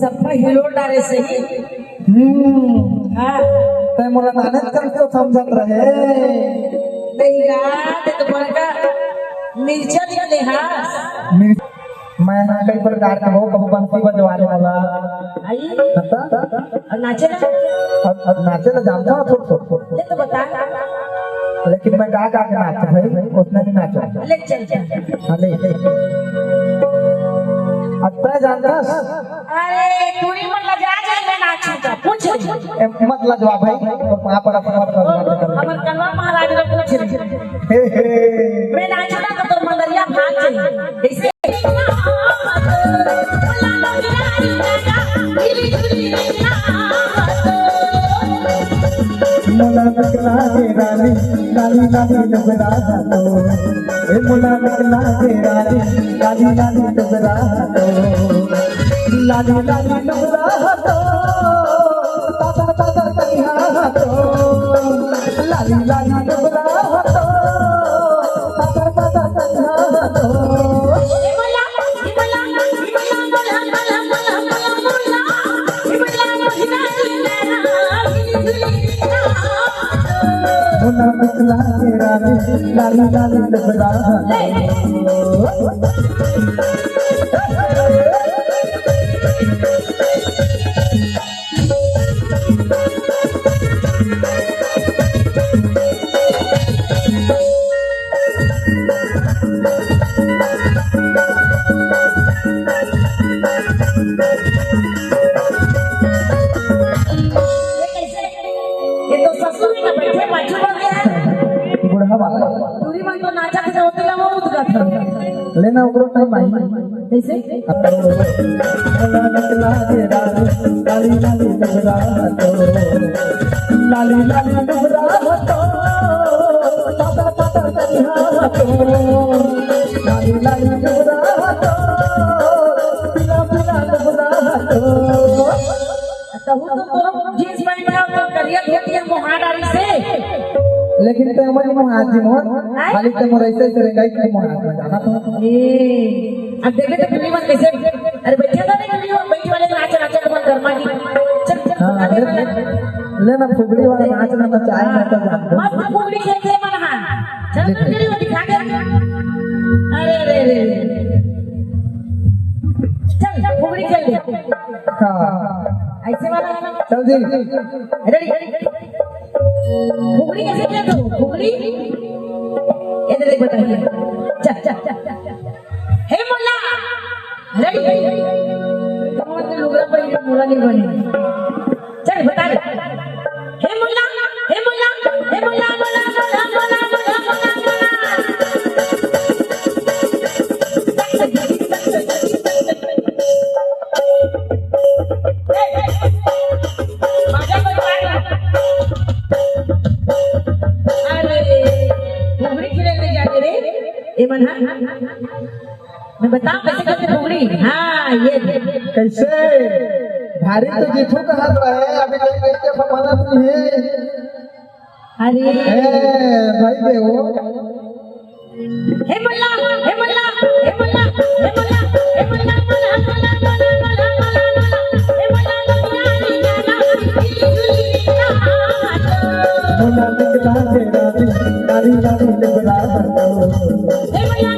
सबका हिलो डारे से ही ते मोला नानक कर तो समझत रहे तेरा तो बड़का मिर्चा निकले हां मैं कई प्रकार का हो कबू बंसी बजवाने वाला आई और नाचे ना नाचे ना जानता हूँ छोट ले तो बता लेकिन मैं गा के नाच भाई उसने भी नाचा ले चल हाँ ले अब जानता अरे तूरी मत लजा जाए मैं नाचूंगा पूछ मत लजवा भाई वहाँ पर हमर कलवा महाराज ने पूछ मैं नाचूंगा तो तोर मंदरिया भाग जाए ऐसे मुला निकला के रानी लाली लाली डबरा तो ए मुला निकला के रानी लाली लाली डबरा तो लाली लाली डबरा तो ताता ताता कहिया तो लाली लाली डबरा तो ताता ताता कहिया तो मुला निकला के रानी लाली लाली डबरा लेना उगरो टाइम आई कैसे मुला निकला के रानी लाली लाली डबरा तो लाली लाली डबरा तो ताता ताता कहिया तो लाली लाली डबरा तो पिला पिला डबरा तो तोर जींस पैंट का करिया धोतिया मोहा डाली से लेकिन ते हमारी मोहात जी मोहन खाली ते मोर ऐसे रहेगा कि मोहात में जाना तो अब देखे तो फिल्म कैसे अरे बैठे तो नहीं फिल्म बैठी वाले नाच नाच मन गरमा की चल हां लेना फुगड़ी वाला नाच ना तो चाहे मैं तो जानता मत फुगड़ी खेल मन हां चल फुगड़ी वो दिखा दे अरे अरे अरे चल फुगड़ी खेल ले हां ऐसे वाला चल जी रेडी फुगड़ी कैसे खेलते हो फुगड़ी ये देख बताइए चल चल हे मुल्ला रेडी कौन से लुगड़ा पर मुल्ला नहीं बने चल बता दे हे मुल्ला हे मुल्ला हे मुल्ला मुल्ला मुल्ला मुल्ला मुल्ला मैं बताऊं कैसे करते फुगड़ी हाँ ये कैसे भारी तो जीठू का हाथ रहे अभी कोई कैसे फमाना नहीं है अरे भाई देवो हे मुल्ला हे मुल्ला हे मुल्ला हे मुल्ला हे मुल्ला मुल्ला निकला के रानी लाली लाली डबरा तो हे मुल्ला